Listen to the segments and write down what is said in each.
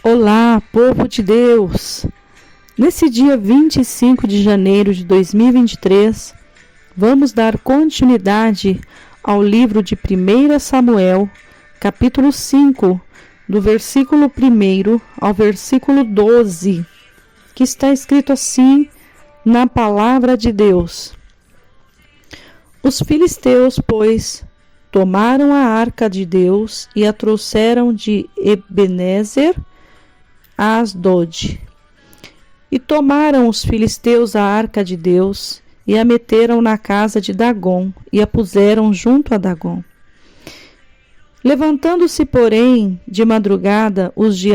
Olá, povo de Deus! Nesse dia 25 de janeiro de 2023, vamos dar continuidade ao livro de 1 Samuel, capítulo 5, do versículo 1 ao versículo 12, que está escrito assim na palavra de Deus. Os filisteus, pois, tomaram a arca de Deus e a trouxeram de Ebenezer a Asdod. E tomaram os filisteus a arca de Deus e a meteram na casa de Dagom e a puseram junto a Dagom. Levantando-se, porém, de madrugada os de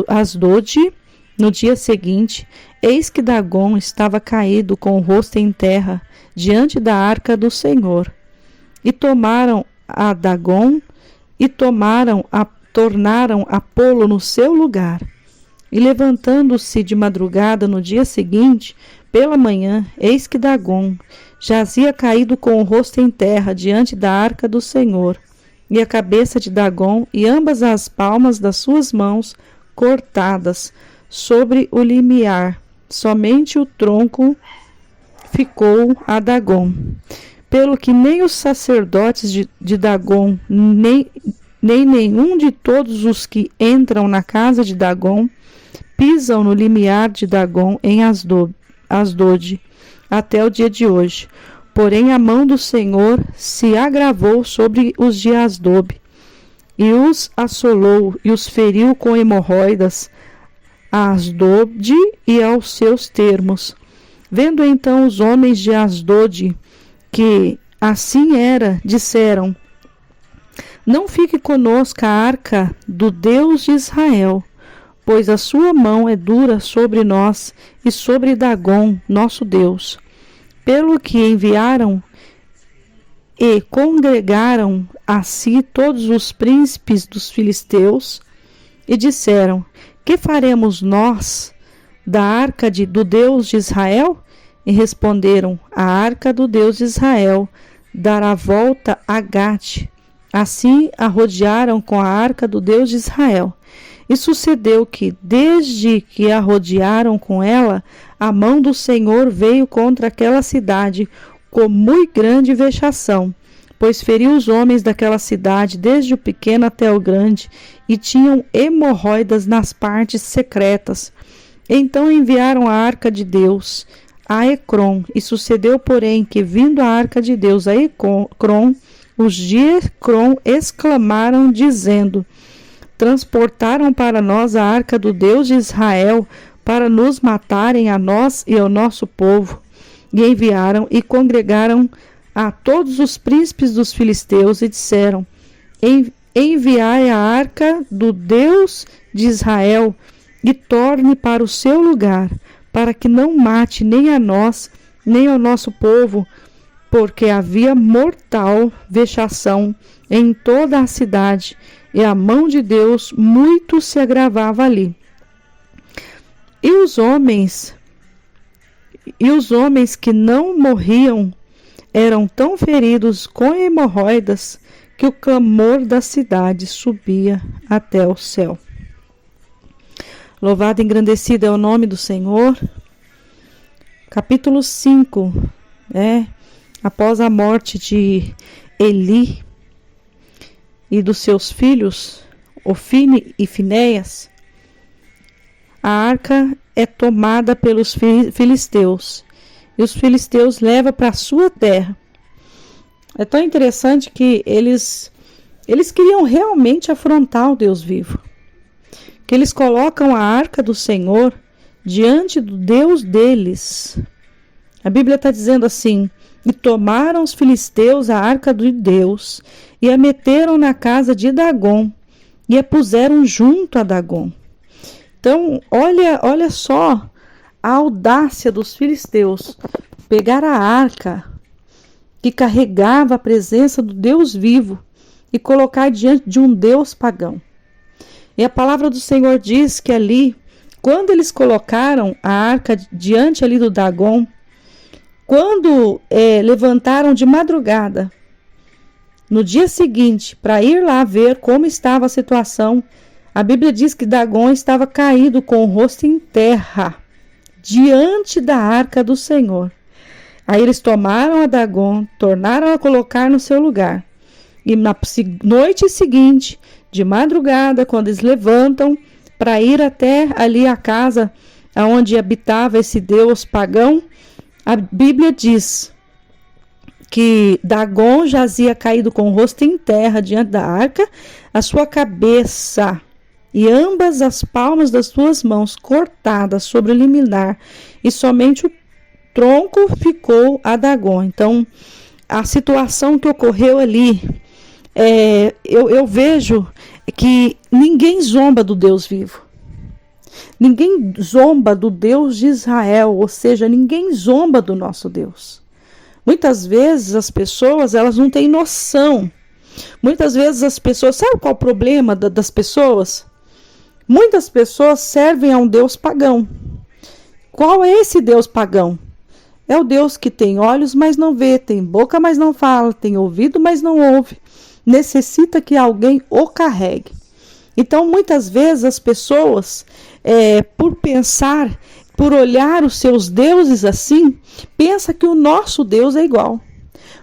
Asdod, no dia seguinte, eis que Dagom estava caído com o rosto em terra diante da arca do Senhor. E tomaram a Dagom e tornaram a pô-lo no seu lugar. E levantando-se de madrugada no dia seguinte, pela manhã, eis que Dagom jazia caído com o rosto em terra diante da arca do Senhor, e a cabeça de Dagom e ambas as palmas das suas mãos cortadas sobre o limiar. Somente o tronco ficou a Dagom. Pelo que nem os sacerdotes de Dagom, nem nenhum de todos os que entram na casa de Dagom, pisam no limiar de Dagom em Asdod, até o dia de hoje. Porém, a mão do Senhor se agravou sobre os de Asdod, e os assolou e os feriu com hemorroidas a Asdod e aos seus termos. Vendo então os homens de Asdod que assim era, disseram: não fique conosco a arca do Deus de Israel, pois a sua mão é dura sobre nós e sobre Dagom, nosso Deus. Pelo que enviaram e congregaram a si todos os príncipes dos filisteus e disseram: que faremos nós da arca do Deus de Israel? E responderam: a arca do Deus de Israel dará volta a Gate. Assim a rodearam com a arca do Deus de Israel. E sucedeu que, desde que a rodearam com ela, a mão do Senhor veio contra aquela cidade com muito grande vexação, pois feriu os homens daquela cidade, desde o pequeno até o grande, e tinham hemorroidas nas partes secretas. Então enviaram a arca de Deus a Ecrom, e sucedeu, porém, que, vindo a arca de Deus a Ecrom, os de Ecrom exclamaram, dizendo: transportaram para nós a arca do Deus de Israel, para nos matarem a nós e ao nosso povo. E enviaram e congregaram a todos os príncipes dos filisteus e disseram: enviai a arca do Deus de Israel e torne para o seu lugar, para que não mate nem a nós, nem ao nosso povo, porque havia mortal vexação em toda a cidade, e a mão de Deus muito se agravava ali. E os homens que não morriam eram tão feridos com hemorroidas que o clamor da cidade subia até o céu. Louvado e engrandecido é o nome do Senhor. Capítulo 5, após a morte de Eli e dos seus filhos, Ofni e Finéias, a arca é tomada pelos filisteus, e os filisteus levam para a sua terra. É tão interessante que eles queriam realmente afrontar o Deus vivo, que eles colocam a arca do Senhor diante do Deus deles. A Bíblia está dizendo assim: e tomaram os filisteus a arca de Deus e a meteram na casa de Dagom e a puseram junto a Dagom. Então, olha só a audácia dos filisteus, pegar a arca que carregava a presença do Deus vivo e colocar diante de um Deus pagão. E a palavra do Senhor diz que ali, quando eles colocaram a arca diante ali do Dagom, quando levantaram de madrugada, no dia seguinte, para ir lá ver como estava a situação, A Bíblia diz que Dagom estava caído com o rosto em terra, diante da arca do Senhor. Aí eles tomaram a Dagom, tornaram a colocar no seu lugar. E na noite seguinte, de madrugada, quando eles levantam para ir até ali a casa onde habitava esse deus pagão, a Bíblia diz que Dagom jazia caído com o rosto em terra diante da arca, a sua cabeça e ambas as palmas das suas mãos cortadas sobre o limiar, e somente o tronco ficou a Dagom. Então, a situação que ocorreu ali, eu vejo que ninguém zomba do Deus vivo. Ninguém zomba do Deus de Israel, ou seja, ninguém zomba do nosso Deus. Muitas vezes as pessoas, elas não têm noção. Muitas vezes as pessoas, sabe qual é o problema das pessoas? Muitas pessoas servem a um Deus pagão. Qual é esse Deus pagão? É o Deus que tem olhos, mas não vê, tem boca, mas não fala, tem ouvido, mas não ouve. Necessita que alguém o carregue. Então, muitas vezes as pessoas, por pensar, por olhar os seus deuses assim, pensa que o nosso Deus é igual.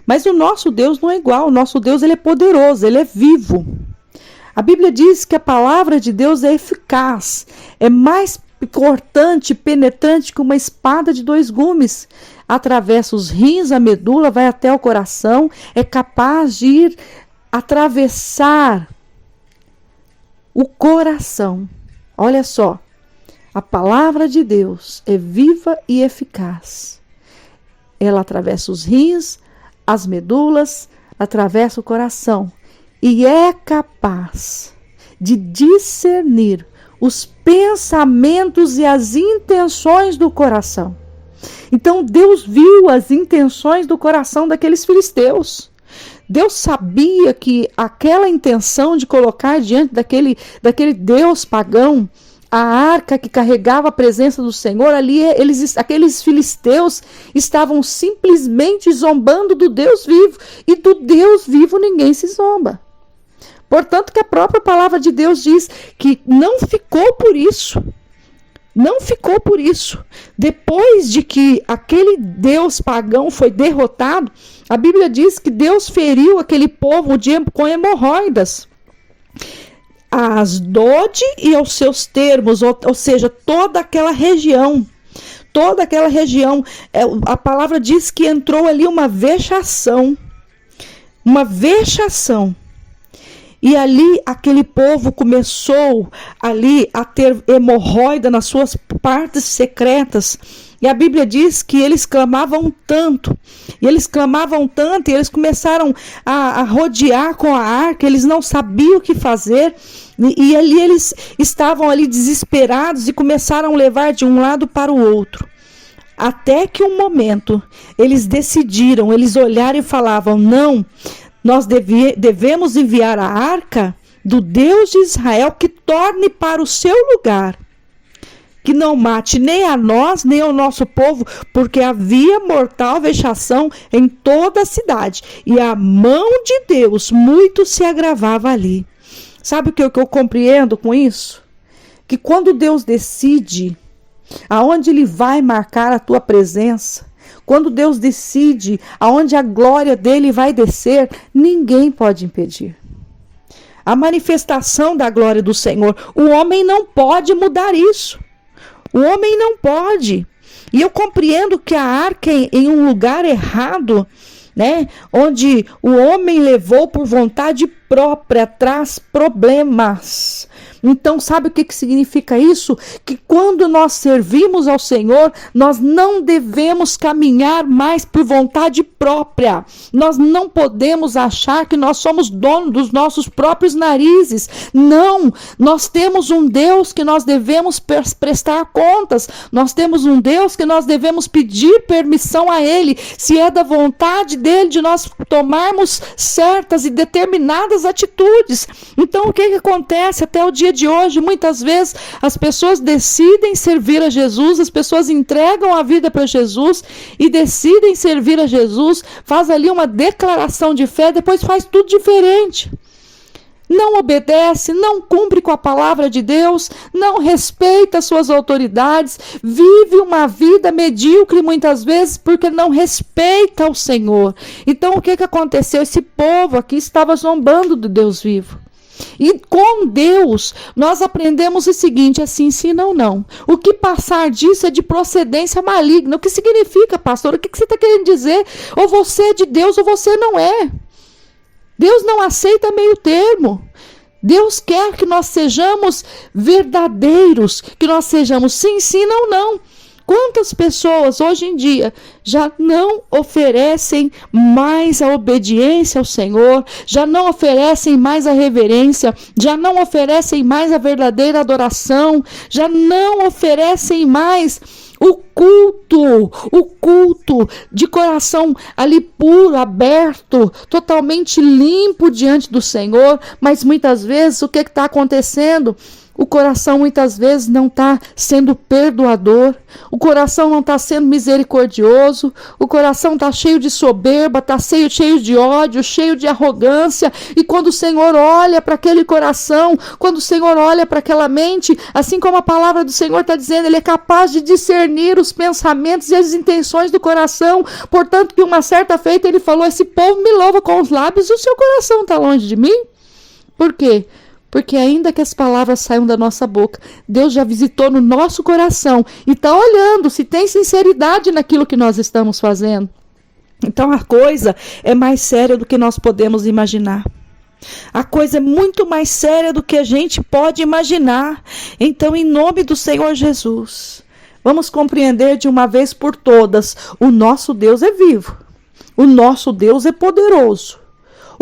Mas o nosso Deus não é igual. O nosso Deus, ele é poderoso, ele é vivo. A Bíblia diz que a palavra de Deus é eficaz, é mais cortante, penetrante que uma espada de 2 gumes. Atravessa os rins, a medula, vai até o coração, é capaz de ir atravessar o coração. Olha só, a palavra de Deus é viva e eficaz. Ela atravessa os rins, as medulas, atravessa o coração e é capaz de discernir os pensamentos e as intenções do coração. Então Deus viu as intenções do coração daqueles filisteus. Deus sabia que aquela intenção de colocar diante daquele Deus pagão a arca que carregava a presença do Senhor, ali aqueles filisteus estavam simplesmente zombando do Deus vivo. E do Deus vivo ninguém se zomba. Portanto, que a própria palavra de Deus diz que não ficou por isso. Não ficou por isso. Depois de que aquele Deus pagão foi derrotado, a Bíblia diz que Deus feriu aquele povo com hemorroidas. A Asdod e aos seus termos, ou seja, toda aquela região, a palavra diz que entrou ali uma vexação. E ali aquele povo começou ali a ter hemorroida nas suas partes secretas. E a Bíblia diz que eles clamavam tanto, e eles começaram a rodear com a arca, eles não sabiam o que fazer, e ali eles estavam ali desesperados e começaram a levar de um lado para o outro. Até que um momento, eles decidiram, eles olharam e falavam, não, nós devemos enviar a arca do Deus de Israel que torne para o seu lugar, que não mate nem a nós, nem ao nosso povo, porque havia mortal vexação em toda a cidade, e a mão de Deus muito se agravava ali. Sabe o que eu compreendo com isso? Que quando Deus decide aonde Ele vai marcar a tua presença, quando Deus decide aonde a glória dele vai descer, ninguém pode impedir. A manifestação da glória do Senhor, o homem não pode mudar isso. O homem não pode. E eu compreendo que a arca em um lugar errado, né, onde o homem levou por vontade própria, traz problemas. Então, sabe o que significa isso? Que quando nós servimos ao Senhor, nós não devemos caminhar mais por vontade própria. Nós não podemos achar que nós somos donos dos nossos próprios narizes. Não, nós temos um Deus que nós devemos prestar contas. Nós temos um Deus que nós devemos pedir permissão a Ele, se é da vontade dEle de nós tomarmos certas e determinadas atitudes. Então, o que acontece até o dia de hoje? Muitas vezes as pessoas decidem servir a Jesus, as pessoas entregam a vida para Jesus e decidem servir a Jesus, faz ali uma declaração de fé, depois faz tudo diferente. não obedece, não cumpre com a palavra de Deus, não respeita suas autoridades, vive uma vida medíocre muitas vezes porque não respeita o Senhor. Então o que aconteceu? Esse povo aqui estava zombando do Deus vivo. E com Deus, nós aprendemos o seguinte, assim sim, não. O que passar disso é de procedência maligna. O que significa, pastor? O que você está querendo dizer? Ou você é de Deus ou você não é. Deus não aceita meio termo. Deus quer que nós sejamos verdadeiros, que nós sejamos sim, não. Quantas pessoas hoje em dia já não oferecem mais a obediência ao Senhor, já não oferecem mais a reverência, já não oferecem mais a verdadeira adoração, já não oferecem mais o culto de coração ali puro, aberto, totalmente limpo diante do Senhor, mas muitas vezes o que está acontecendo? O coração muitas vezes não está sendo perdoador, o coração não está sendo misericordioso, o coração está cheio de soberba, está cheio de ódio, cheio de arrogância. E quando o Senhor olha para aquele coração, quando o Senhor olha para aquela mente, assim como a palavra do Senhor está dizendo, Ele é capaz de discernir os pensamentos e as intenções do coração. Portanto, que uma certa feita Ele falou, esse povo me louva com os lábios e o seu coração está longe de mim. Por quê? Porque ainda que as palavras saiam da nossa boca, Deus já visitou no nosso coração e está olhando se tem sinceridade naquilo que nós estamos fazendo. Então a coisa é mais séria do que nós podemos imaginar. A coisa é muito mais séria do que a gente pode imaginar. Então, em nome do Senhor Jesus, vamos compreender de uma vez por todas, o nosso Deus é vivo, o nosso Deus é poderoso.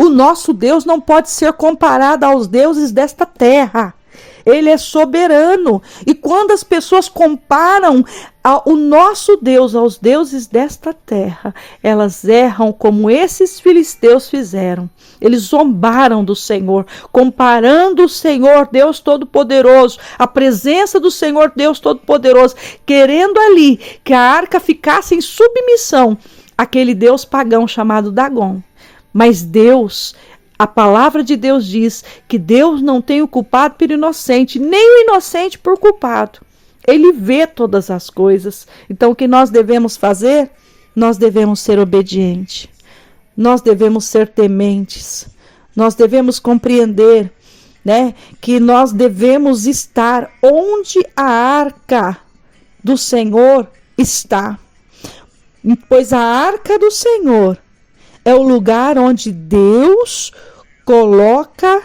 O nosso Deus não pode ser comparado aos deuses desta terra. Ele é soberano. E quando as pessoas comparam o nosso Deus aos deuses desta terra, elas erram como esses filisteus fizeram. Eles zombaram do Senhor, comparando o Senhor, Deus Todo-Poderoso, a presença do Senhor, Deus Todo-Poderoso, querendo ali que a arca ficasse em submissão àquele Deus pagão chamado Dagom. Mas Deus, a palavra de Deus diz que Deus não tem o culpado por inocente, nem o inocente por culpado. Ele vê todas as coisas. Então o que nós devemos fazer? Nós devemos ser obedientes. Nós devemos ser tementes. Nós devemos compreender, que nós devemos estar onde a arca do Senhor está. Pois a arca do Senhor é o lugar onde Deus coloca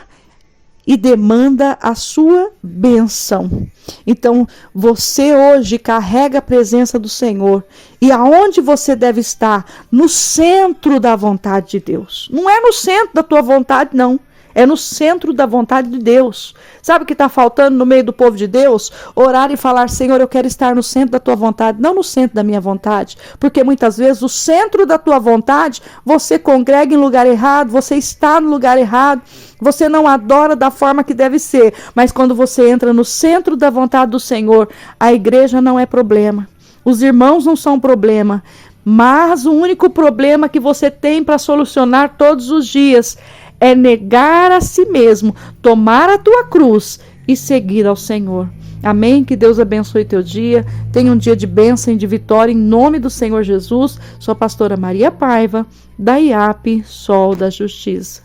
e demanda a sua bênção. Então, você hoje carrega a presença do Senhor. E aonde você deve estar? No centro da vontade de Deus. Não é no centro da tua vontade, não. É no centro da vontade de Deus. Sabe o que está faltando no meio do povo de Deus? Orar e falar, Senhor, eu quero estar no centro da tua vontade, não no centro da minha vontade. Porque muitas vezes o centro da tua vontade, você congrega em lugar errado, você está no lugar errado, você não adora da forma que deve ser. Mas quando você entra no centro da vontade do Senhor, a igreja não é problema. Os irmãos não são problema. Mas o único problema que você tem para solucionar todos os dias é negar a si mesmo, tomar a tua cruz e seguir ao Senhor. Amém? Que Deus abençoe teu dia. Tenha um dia de bênção e de vitória em nome do Senhor Jesus. Sou a pastora Maria Paiva, da IAP Sol da Justiça.